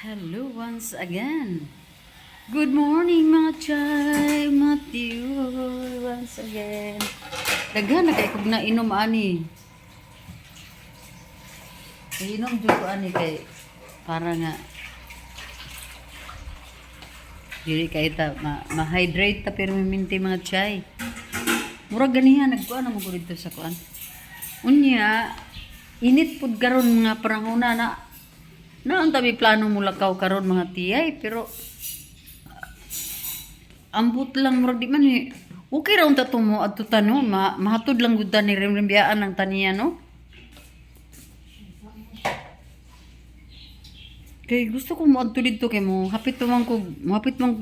Hello once again. Good morning mga chay, Matthew. Once again. Daghan na kay kog na inom ani. Inom jud ko ani kay para nga dili kay ta ma-hydrate ta pero minti mga chay. Murag ganiha nagkuan mo gud dito sa kuan. Unya init pud karon mga panahon na ang tabi plano mo lakaw karon mga tiyay pero ambot lang murag di man eh. Okay ra unta to mo adto tanong mahatod lang gud ni remrembiyaan ng taniya no. Kay gusto ko mo adto dito kay mo hapit man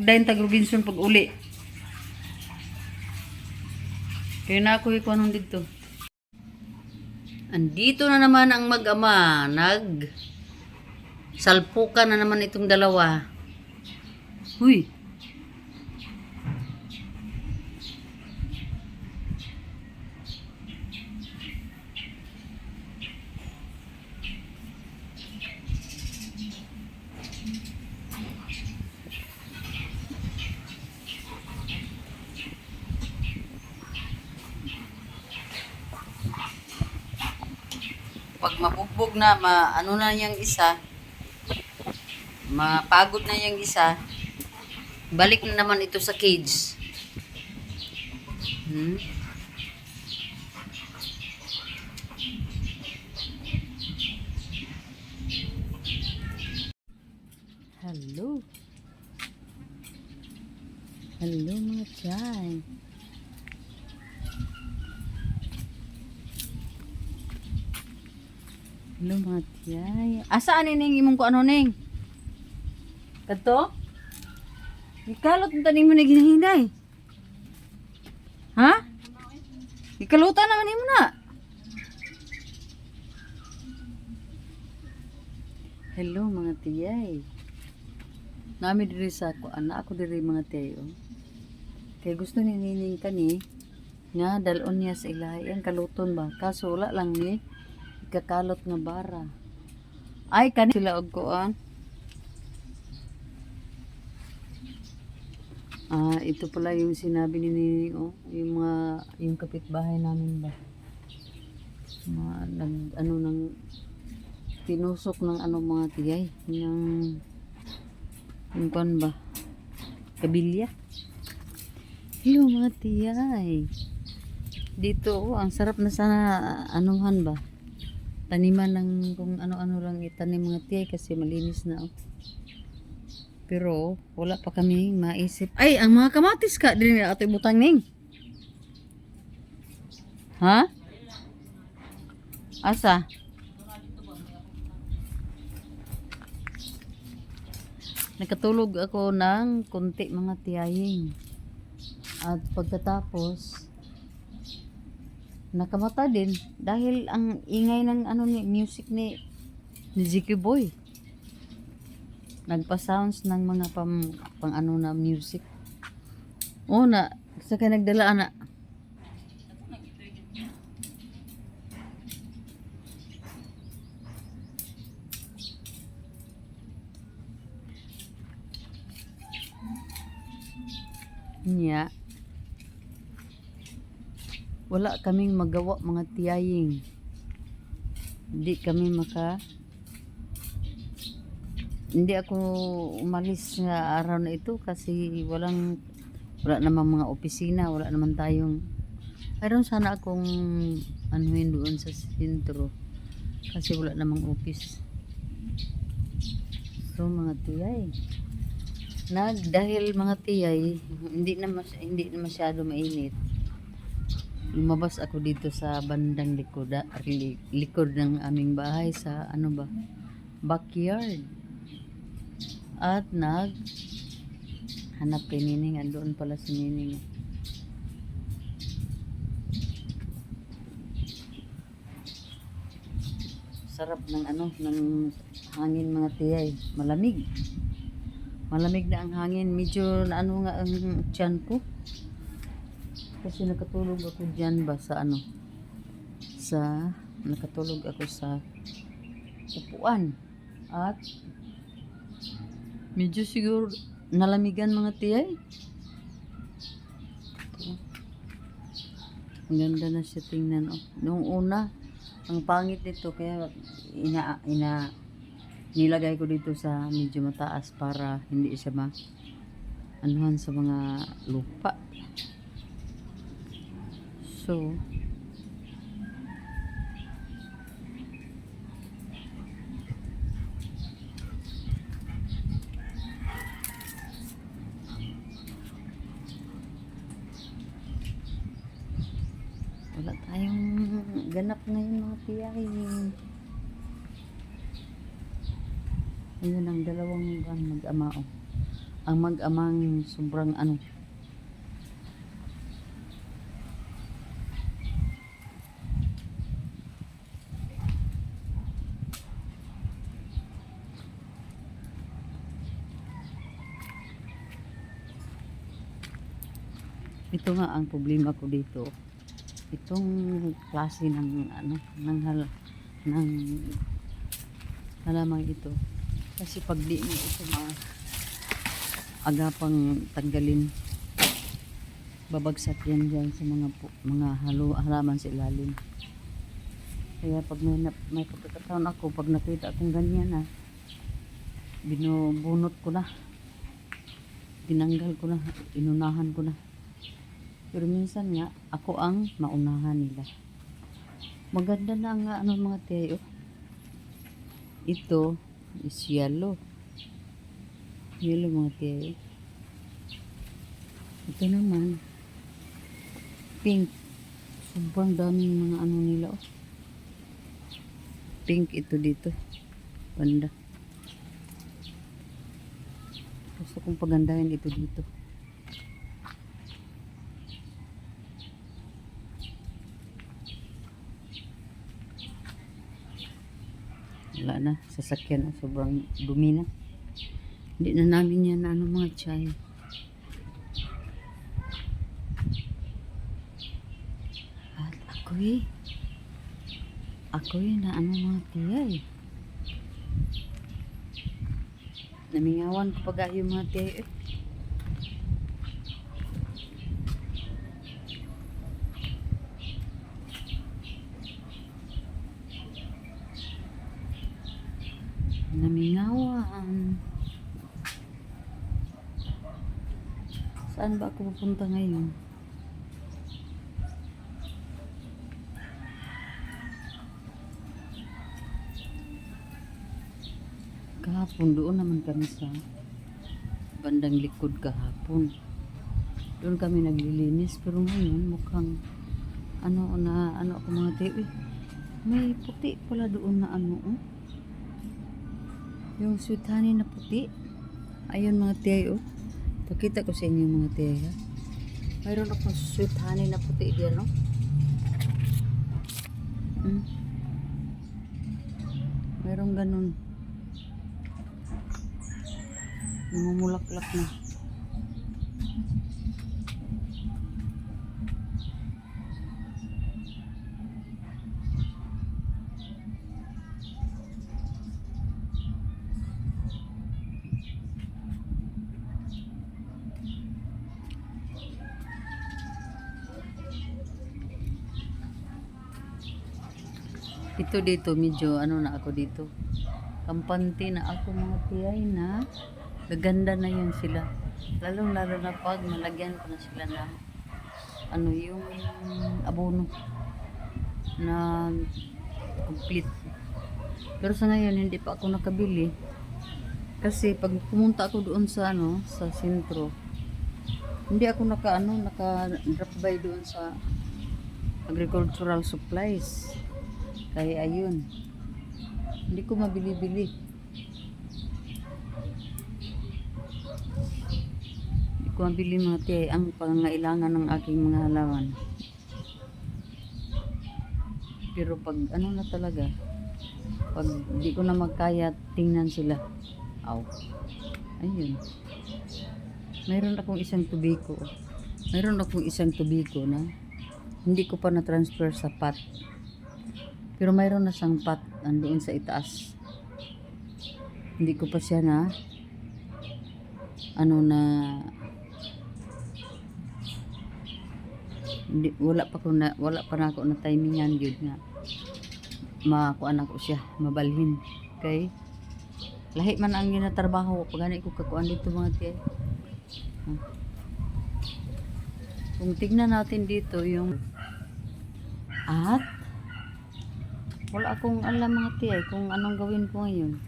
dayon tag Robinson pag uli. Kaya na ako ikuanon dito. Andito na naman ang mag-ama salpukan na naman itong dalawa. Huy. Pag mabugbog na, ano na yung isa, mapagod na yung isa, balik na naman ito sa cage. Hello. Hello mga chay. Hello mga tiyay. Asaan ning imong ko ano ning? Kato? Ikalot ang taning mo na ginahinay. Ha? Ikalutan naman mo na. Hello mga tiyay. Nami diri sa ako, anak ako diri mga tiyay. Oh. Kaya gusto ni nining kani nga dalon niya sa ilahi ang kaluton ba? Kaso wala lang ni kakalot nga bara. Ay kani sila og kuan. Ito pala yung sinabi ni Nining, oh, yung kapitbahay namin ba. Tinusok ng mga tiyay, yung kuan ba? Kabilya. Hello mga tiyay. Dito, ang sarap na sana anuhan ba? Taniman lang kung ano-ano lang itanim mga tiyay kasi malinis na oh. Pero wala pa kami maisip. Ay, ang mga kamatis ka din ato ibutang ning. Ha? Asa? Nakatulog ako ng konti mga tiyaying. At pagkatapos nakamata din dahil ang ingay ng music ni Ziki Boy. Nagpa-sounds ng mga pang na music. Oh na, saka nagdala ana. Nya. Wala kaming magawa mga tiyaying. Hindi kami hindi ako umalis nga araw na ito kasi wala namang mga opisina, wala naman tayong mayroon sana akong anuhin doon sa sentro kasi wala namang office. So mga tiyay dahil mga tiyay hindi na masyado mainit, lumabas ako dito sa bandang likod ng aming bahay sa backyard. At hanap kay Nining, andoon pala si Nining. Sarap ng ng hangin mga tiyay, malamig na ang hangin, medyo nga ang tiyan ko kasi nakatulog ako diyan ba sa nakatulog ako sa upuan at Medyo siguro nalamigan mga tiyay. Ang ganda na siya tingnan. Oh. Noong una, ang pangit nito kaya nilagay ko dito sa medyo mataas para hindi siya anuhan sa mga lupa. So, wala tayong ganap ngayon mga tiyay. Ayun ang dalawang mag-ama. Oh. Ang mag-amang sobrang ano. Ito nga ang problema ko dito. Itong klase ng ng halamang ito. Kasi pag di mo ito agapang tanggalin, babagsak yan dyan sa mga halaman sa ilalim. Kaya pag may pagkakataon ako, pag nakita akong ganyan na, binubunot ko na, tinanggal ko na, inunahan ko na. Pero minsan nga, ako ang maunahan nila. Maganda na nga mga tiyo. Ito is yellow. Yellow mga tiyo. Ito naman, pink. Sobrang daming mga nila. Oh. Pink ito dito. Ganda. Gusto kong pagandahin ito dito. Wala na, sasakyan na, sobrang dumi na. Hindi na namin yan mga chay. At ako'y na mga tiyay. Namingawan ko pag yung mga tiyay. Namingawan. Saan ba ako pupunta ngayon? Kahapon doon naman kami sa bandang likod kahapon. Doon kami naglilinis, pero ngayon mukhang ako mga tiyo. May puti pala doon na yung sweet honey na puti. Ayun mga tiyo. Pakita ko sa inyo mga tiyo. Mayroon akong sweet honey na puti diyan, no? Mayroong ganun. Namumulaklak na. Ito dito, medyo na ako dito. Kampante na ako mga tiyay na gaganda na yun sila. Lalo na pag malagyan ko na sila ng yung abono na complete. Pero sa ngayon hindi pa ako nakabili. Kasi pag pumunta ako doon sa sa sentro, hindi ako naka-drop by doon sa agricultural supplies. Kaya ayun, hindi ko mabili-bili. Hindi ko mabili mga tiyay ang pangangailangan ng aking mga halaman. Pero pag na talaga, pag hindi ko na magkaya, tingnan sila. Aw. Ayun. Mayroon akong isang tubiko. Na hindi ko pa na-transfer sa pot. Pero mayroon na siyang pot nandoon sa itaas. Hindi ko pa siya ano na wala pa na ako na timingan gyud nga makuan ako siya mabalhin kay lahi man ang ginatrabaho ko pagani ko kakuan dito mga tiay. Kung tignan natin dito yung at wala akong alam mga tiay kung anong gawin ko ngayon.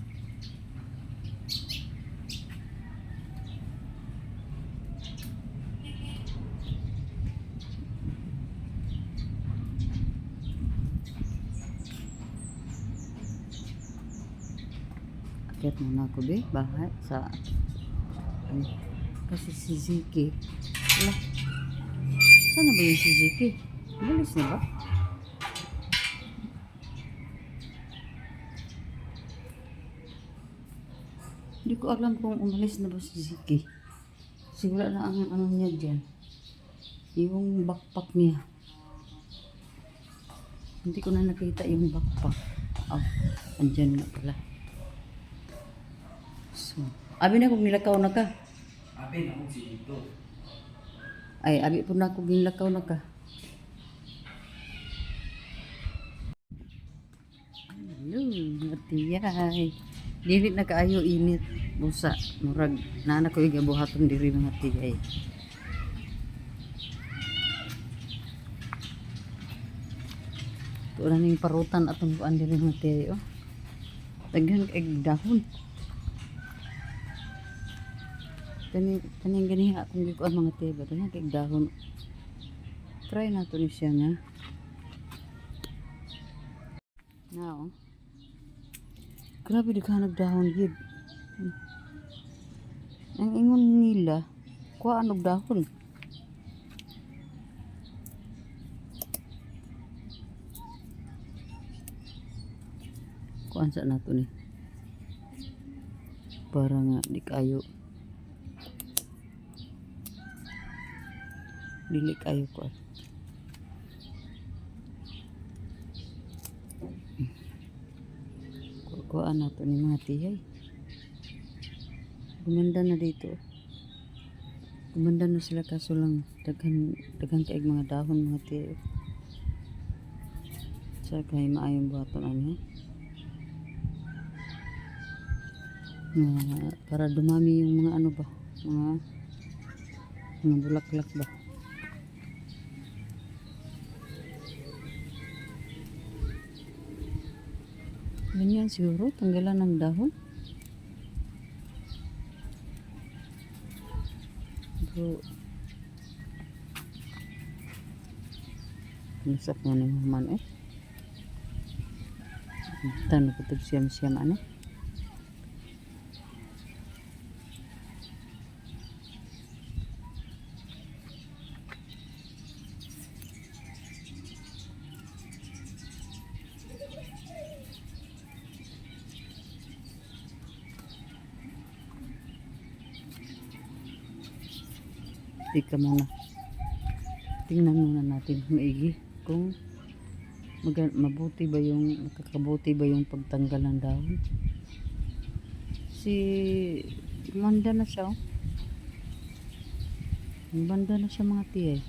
Akyat muna ako be, bahay sa ano, kasi si Ziki. Wala. Saan na ba yung si Ziki? Bilis na ba? Hindi ko alam kung umalis na ba si Ziki. Siguro na ang ano niya dyan. Yung backpack niya. Hindi ko na nakita yung backpack. Oh, andyan nga pala. So, abi na kung nilakaw na ka. Abi na kung si dito. Ay, abi po na kung nilakaw na ka. Hello, matiyay. Dili na kaayo init. Busa, murag, naanak ko yung gabuhaton diri mga tiyay. Ito lang yung parutan atong kuan diri mga tiyay. Oh. Taghan kay dahon. Kaning gani akong gikuan mga tiyay ba taghan kay dahon. Try nato ni siya nga. Now, grabe daghan dahon gid. Ang ingon nila, kuha og dahon. Kuan sa nato ni. Para nga di kayo. Dili kayo kuan. Kuha nato ni mga tiyay. Gumanda na dito. Gumanda na sila kaso lang daghan kaig mga dahon mga tiyay. Sa kay maayong buhaton ani. Para dumami yung mga ano ba, mga bulaklak ba. Ganyan siguro, tanggalan ng dahon. Pero, nasak mo na yung man eh. Tanong ko ito siyam-siyam ano. Tika muna. Tingnan muna natin maigi kung mabuti ba yung makakabuti ba yung pagtanggal ng dahon. Si Manda na siya. Banda na siya mga tiyay.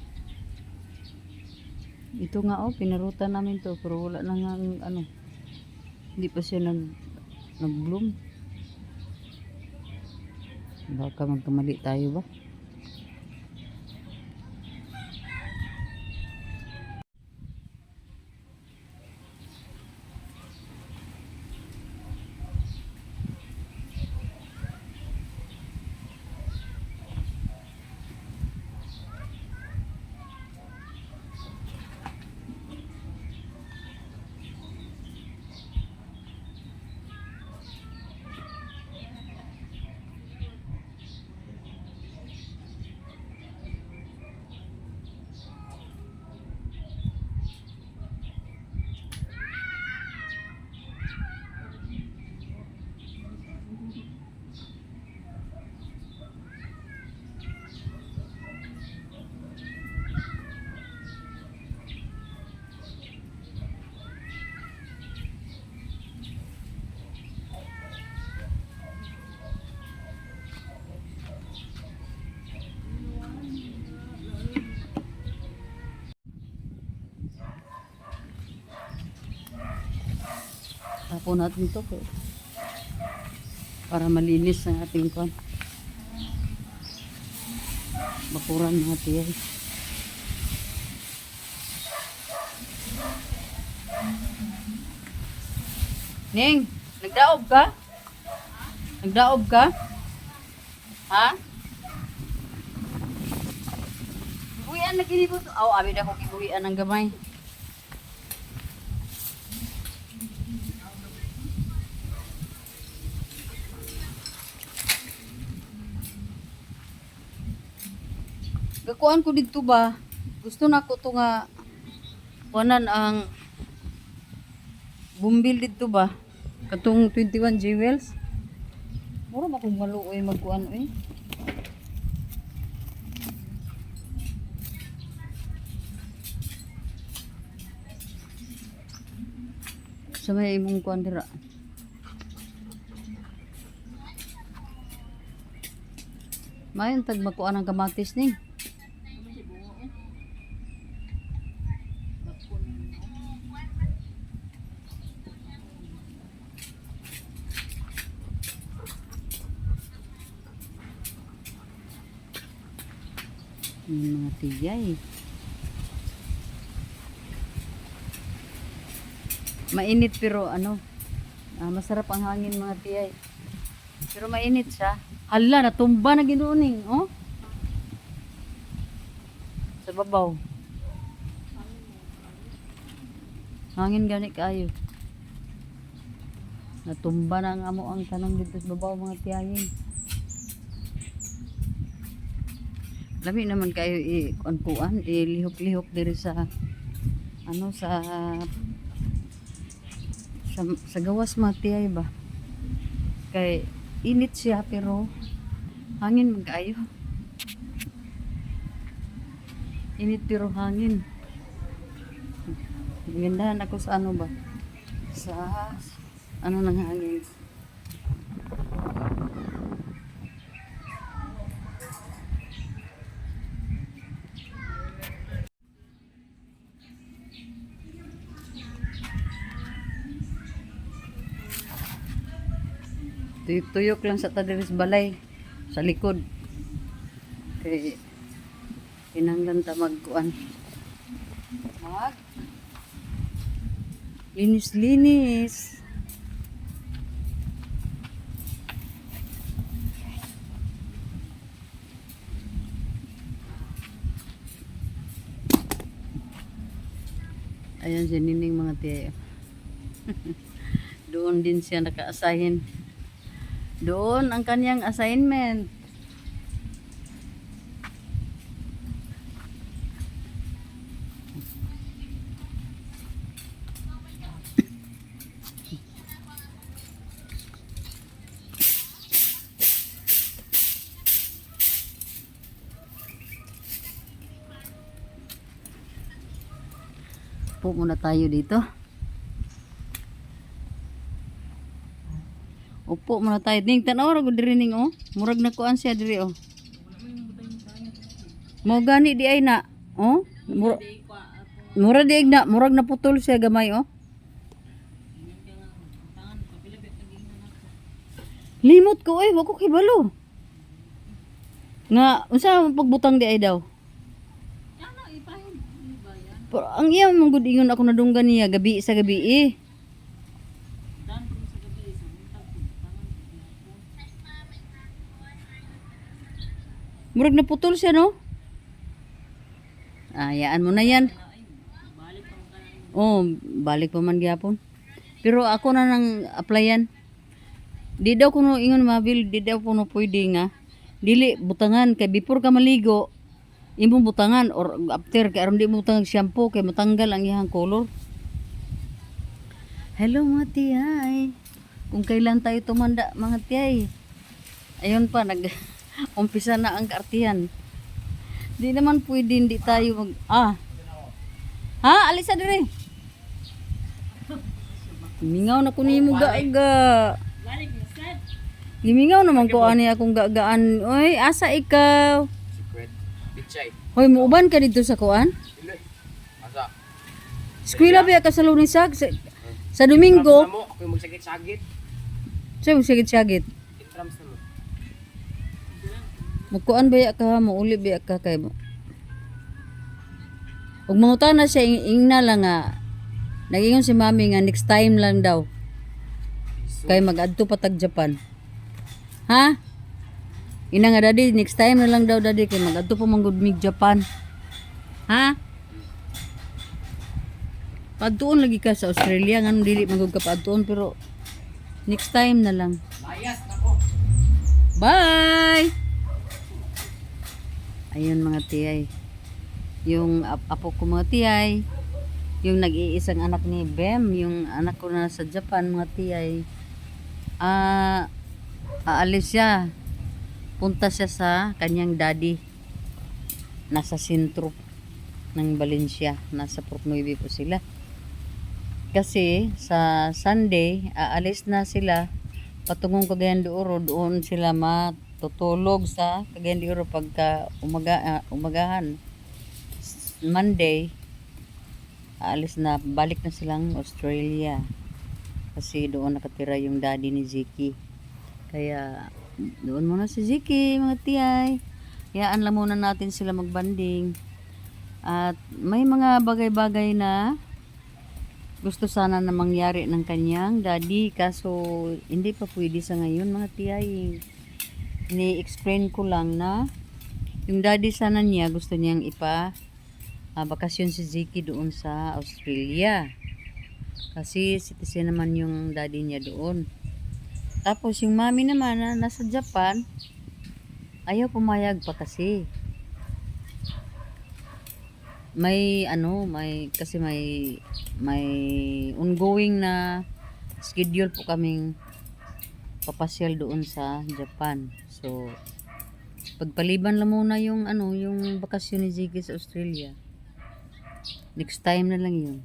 Ito nga pinarutan namin to pero wala na nga ano. Hindi pa siya nag-bloom. Baka magkamali tayo ba? po natin to para malinis ang ating kwan. Bakuran mga tiyay. Ning, nagdaob ka? Nagdaob ka? Ha? Buhian na kini po. Aw, abi na ko kibuhian ng gamay. Gakuan ko dito ba? Gusto na ko to nga kuanan ang bumbil dito ba? Katong 21 jewels. Mura ba kung maluoy magkuan eh? Sa may imong kuan dira. Mayon tag makuan ang kamatis ning. Yung mga tiyay. Mainit pero ano, masarap ang hangin mga tiyay. Pero mainit siya. Hala, natumba na ginuning, oh. Sa babaw. Hangin gani kayo. Natumba na ang amo ang tanong dito sa babaw mga tiyayin. Lami naman kayo i-kuan, ilihok-lihok diri sa ano sa gawas mga tiyay ba. Kay init siya pero hangin magayo. Init pero hangin. Gandahan ako sa ano ba? Sa ano ng hangin. Tuyok-tuyok lang sa tadiris balay sa likod. Kay kinanglan ta magkuan. Mag linis-linis. Ayan si Nining mga tiyayo. Doon din siya naka-assign. Doon ang kanyang assignment. Upo muna tayo dito. Upo muna tayo. Ning tanaw ra gud diri ning oh. Murag na kuan siya diri oh. Mo gani di ay na. Oh? Murag di na, murag na putol siya gamay oh. Limot ko wa ko kibalo. Nga unsa man pagbutang di ay daw? Pero ang iya mong gud ingon ako nadunggan niya gabi sa gabi eh. Murag na putol siya no? Ayaan mo na yan. Oh, balik pa man gyapon. Pero ako na nang applyan. Di daw kuno ingon mabil, di daw kuno pwede nga. Dili butangan kay before ka maligo, imong butangan or after kay aron di mo butang shampoo kay matanggal ang iyang color. Hello mga tiyay. Kung kailan tayo tumanda mga tiyay. Ayun pa umpisa na ang kaartihan. Di naman pwede hindi tayo Ha, alisa dire. Mingaw na ko nimo gaga. Gimingaw naman ko ani akong gagaan. Oy, asa ikaw? Pichay. Hoy, muuban ka dito sa kuan? Asa? Eskwela ba ka sa Lunisag? Sa Domingo, Trams na mo, ako yung magsagit-sagit. siya magsigit-sigit. Trams na mo. Magkuan baya ka mo, uli baya ka kay mo. Ug mangutan na siya ingna lang nga. Nagingon si mami nga next time lang daw. Kay mag-adto pa tag Japan. Ha? Ina nga daddy, next time na lang daw daddy kay mag-adto pa man gud mig Japan. Ha? Padtuon lagi ka sa Australia nganong dili man gud ka padtuon pero next time na lang. Layas na ko. Bye! Ayun mga tiyay. Yung apo ko mga tiyay. Yung nag-iisang anak ni Bem. Yung anak ko na sa Japan mga tiyay. Aalis siya. Punta siya sa kanyang daddy. Nasa sentro ng Valencia. Nasa Port 9 po sila. Kasi sa Sunday, aalis na sila patungong Cagayan de Oro. Doon sila matutulog sa Cagayan de Oro pagka umagahan. Monday, aalis na, balik na silang Australia. Kasi doon nakatira yung daddy ni Ziki. Kaya doon muna si Ziki, mga tiyay. Hayaan lang muna natin sila magbanding. At may mga bagay-bagay na gusto sana na mangyari ng kanyang daddy. Kaso hindi pa pwede sa ngayon mga tiyay. Ni-explain ko lang na yung daddy sana niya gusto niyang bakasyon si Ziki doon sa Australia. Kasi citizen naman yung daddy niya doon. Tapos yung mami naman na nasa Japan, ayaw pumayag pa kasi. May kasi may ongoing na schedule po kaming papasyal doon sa Japan. So pagpaliban lang muna yung yung bakasyon ni Ziki sa Australia. Next time na lang yun.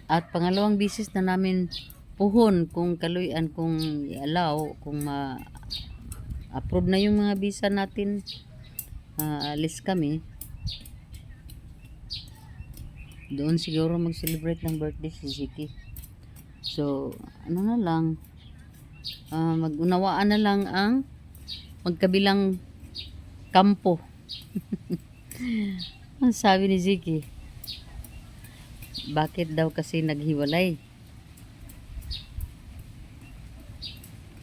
At pangalawang bisis na namin puhon kung kaluyan, kung i-allow, kung ma-approve na yung mga visa natin, alis kami. Doon siguro mag-celebrate ng birthday si Ziki. So, na lang, mag-unawaan na lang ang magkabilang kampo. Ang sabi ni Ziki, bakit daw kasi naghiwalay?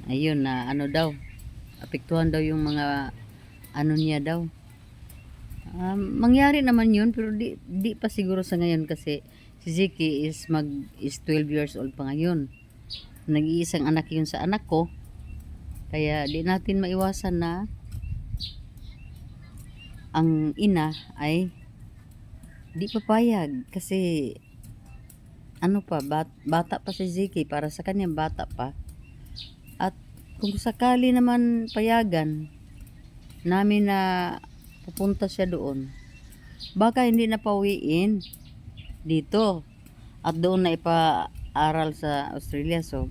Ayun na daw, apektuhan daw yung mga niya daw. Mangyari naman yun pero di pa siguro sa ngayon kasi si Ziki is 12 years old pa ngayon. Nag-iisang anak yun sa anak ko. Kaya di natin maiwasan na ang ina ay di papayag kasi bata pa si Ziki, para sa kanya bata pa. At kung sakali naman payagan namin na pupunta siya doon, baka hindi na pauwiin dito at doon na ipaaral sa Australia. So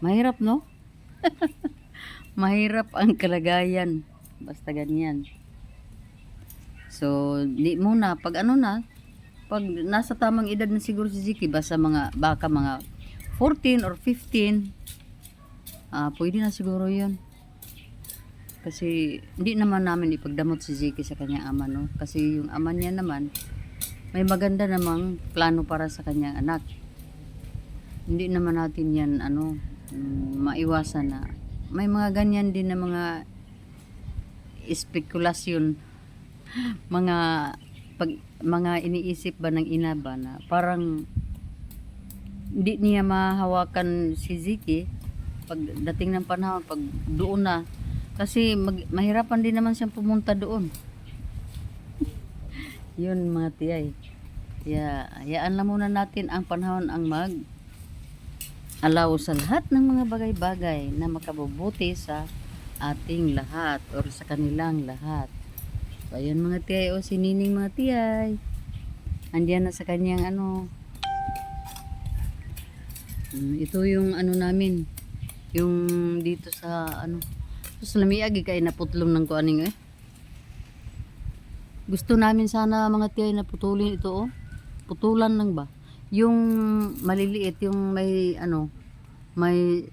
mahirap, no? Mahirap ang kalagayan basta ganyan. So di muna pag pag nasa tamang edad na siguro si Ziki, baka mga 14 or 15, pwede na siguro yun. Kasi hindi naman namin ipagdamot si Ziki sa kanyang ama, no? Kasi yung ama niya naman may maganda namang plano para sa kanyang anak. Hindi naman natin yan maiwasan na may mga ganyan din na mga espekulasyon, mga iniisip ba ng ina ba na parang hindi niya mahawakan si Ziki pag dating ng panahon, pag doon na. Kasi mahirapan din naman siyang pumunta doon. Yun mga tiyay. Hayaan lang muna natin ang panahon ang allow sa lahat ng mga bagay-bagay na makabubuti sa ating lahat or sa kanilang lahat. So ayun mga tiyay, si Nining mga tiyay. Andiyan na sa kanyang ito yung namin. Yung dito sa sa lamiag kay naputlong ng kuaning Gusto namin sana mga tiyay na putulin ito, putulan lang ba. Yung maliliit, yung may ano, may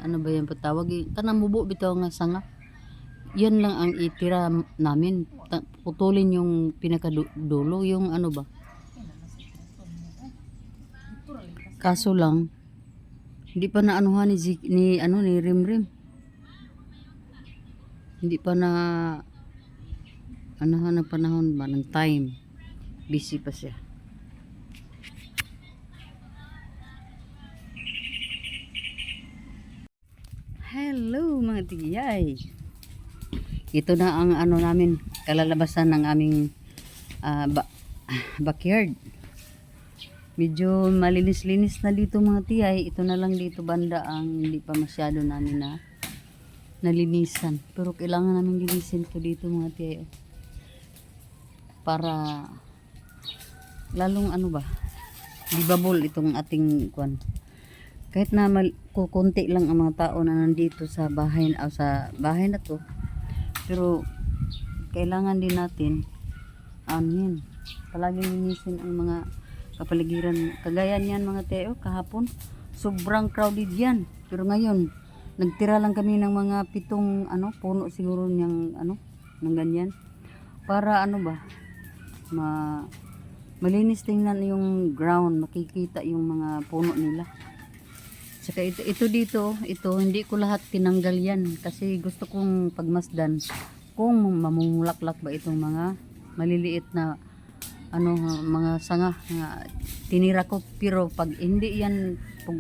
ano ba yan patawag? Kanang mubo bitaw nga sanga. Yan lang ang itira namin. Putulin yung pinakadulo, yung ano ba. Kaso lang, hindi pa na anuhan ni Rimrim. Hindi pa na anuhan ng panahon ba ng time. Busy pa siya. Hello mga tiyay. Ito na ang ano namin, kalalabasan ng aming backyard. Medyo malinis-linis na dito mga tiyay. Ito na lang dito banda ang hindi pa masyado namin na nalinisan. Pero kailangan namin linisin to dito mga tiyay. Para lalong ano ba, livable itong ating kwan. Kahit na kukunti lang ang mga tao na nandito sa bahay na to. Pero kailangan din natin yun, palaging linisin ang mga kapaligiran. Kagaya niyan mga teo, kahapon sobrang crowded yan. Pero ngayon nagtira lang kami ng mga 7 puno siguro ng ng ganyan. Para ano ba, malinis tingnan yung ground, makikita yung mga puno nila. Saka ito dito, hindi ko lahat tinanggal yan kasi gusto kong pagmasdan kung mamumulaklak ba itong mga maliliit na mga sanga na tinira ko. Pero pag hindi yan, pag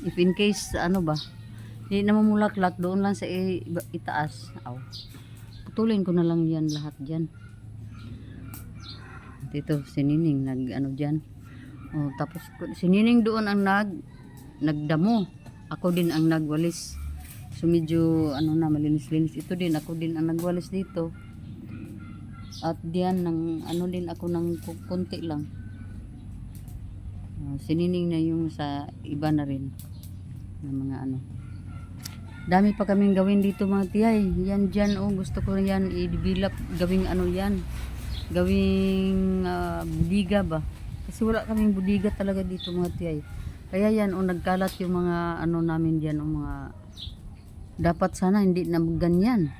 if in case hindi na mamulaklak, doon lang sa itaas. Putulin ko na lang yan lahat dyan. Dito si Nining dyan. Tapos si Nining doon ang nagdamo. Ako din ang nagwalis. So medyo malinis-linis. Ito din, ako din ang nagwalis dito. At diyan din ako ng konti lang. Si Nining na yung sa iba na rin. Na mga Dami pa kaming gawin dito mga tiyay. Yan dyan, gusto ko yan i-develop. Gawing yan. Gawing budiga ba. Kasi wala kaming budiga talaga dito mga tiyay. Kaya yan, nagkalat yung mga namin dyan, mga dapat sana hindi na ganyan.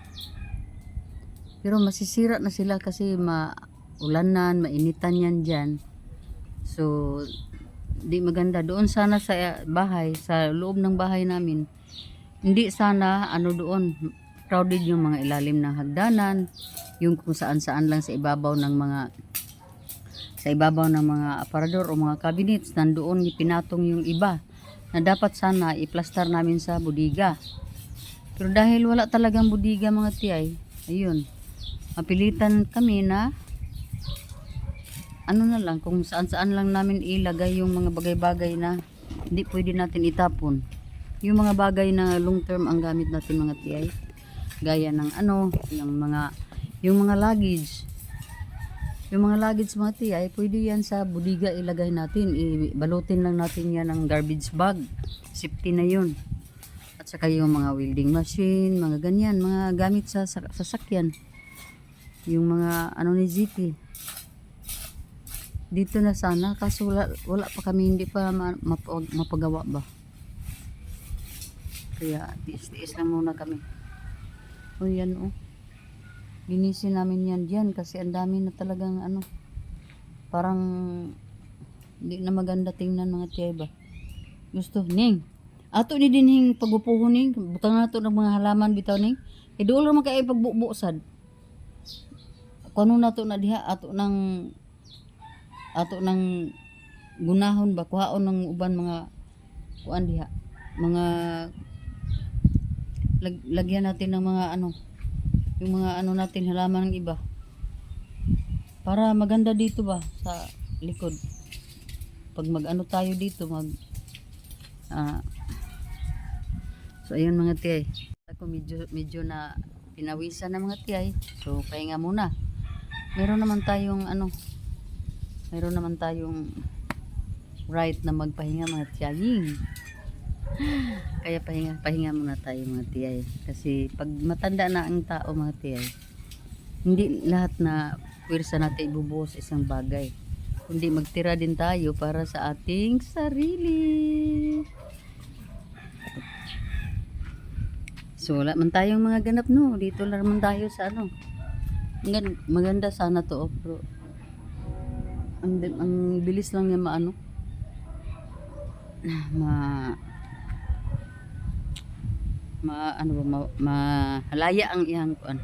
Pero masisira na sila kasi maulanan, mainitan yan dyan. So, di maganda. Doon sana sa bahay, sa loob ng bahay namin, hindi sana doon, crowded yung mga ilalim ng hagdanan, yung kung saan-saan lang sa ibabaw ng mga aparador o mga cabinets, nandoon ipinatong yung iba na dapat sana i-plaster namin sa budiga. Pero dahil wala talagang budiga mga tiyay, ayun, mapilitan kami na na lang, kung saan-saan lang namin ilagay yung mga bagay-bagay na hindi pwede natin itapon. Yung mga bagay na long term ang gamit natin mga tiyay. Gaya ng yung mga luggage. Yung mga luggage mga tiyay, pwede yan sa budiga ilagay natin. Ibalutin lang natin yan ng garbage bag. Safety na yun. At saka yung mga welding machine, mga ganyan, mga gamit sa sasakyan. Yung mga ni GT. Dito na sana, kaso wala pa kami, hindi pa mapagawa ba. Kaya tiis-tiis lang muna kami. Yan linisin namin yan dyan kasi ang dami na talagang parang hindi na maganda tingnan mga tiyay ba. Gusto, Ning, ato ni dinhing pagupuhon Ning, butang nato ng mga halaman bitaw Ning. Idol naman kay pagbubusad. Kuno nato na diha ato ng gunahon ba, kuhaon ng uban mga kuan diha. Mga lagyan natin ng mga yung mga natin halaman ng iba para maganda dito ba sa likod pag tayo dito so ayun mga tiyay, ako medyo na pinawisan na mga tiyay, so pahinga muna. Meron naman tayong right na magpahinga mga tiyay. Kaya pahinga muna tayo mga tiyay. Kasi pag matanda na ang tao mga tiyay, hindi lahat na pwersa natin ibubuhos isang bagay. Kundi magtira din tayo para sa ating sarili. So, wala man tayong mga ganap, no. Dito lang man tayo sa ano. Maganda sana to, oh, pero ang bilis lang niya maano. Ano ba, mahalaya ang iyang kuan.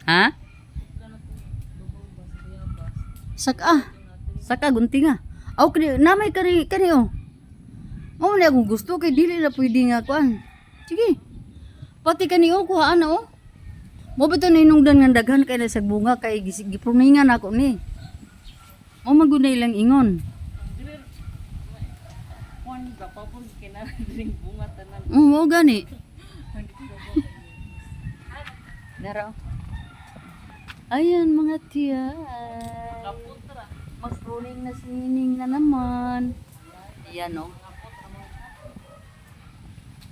Ha? Saka gunting nga. Aw kani namay kani oh. Mao na akong gusto kay dili na pwede nga kuan. Sige. Pati kani oh kuhaan na oh. Mo bitaw na inungdan nga daghan kay na sa bunga kay gipruningan ako ni. Mo magunay lang ingon. Kuan ba papun kina dring bunga tanan. Mo gani. Naro. Ayan mga tiya. Kaputra. Mag-pruning na si Nining na naman. Ayan oh.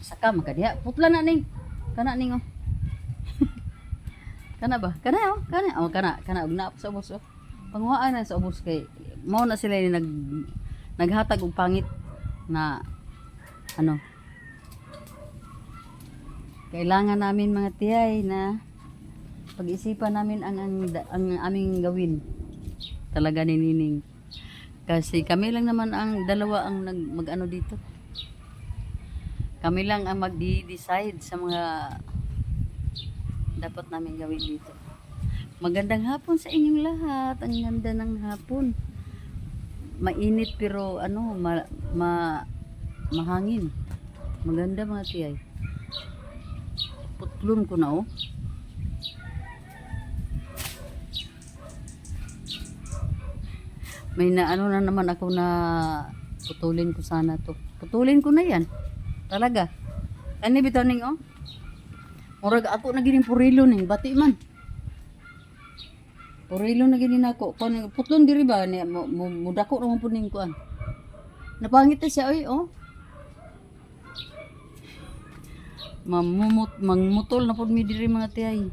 Saka makadiya. Putla na ning. Kana ning oh. Kana ba? Kana oh. Kana. Oh, kana. Ugna sa ubos oh. Panguhaan na sa ubos kay mao na sila ni naghatag og pangit na ano. Kailangan namin mga tiyay na pag-isipan namin ang aming gawin. Talaga ni Nining. Kasi kami lang naman ang dalawa ang mag-ano dito. Kami lang ang mag-decide sa mga dapat namin gawin dito. Magandang hapon sa inyong lahat. Ang ganda ng hapon. Mainit pero ano, mahangin. Maganda mga tiyay. Putlon ko na oh. May na ano na naman ako na putulin ko sana to. Putulin ko na yan. Talaga. Ani bitaw ning oh. Murag ako na gining purilo ning bati man. Purilo na gini nako. Kon putlon diri ba ni mudako ra man pud ning kuan. Napangit siya oy oh. Mangmutol na pud mi diri mga tiyay.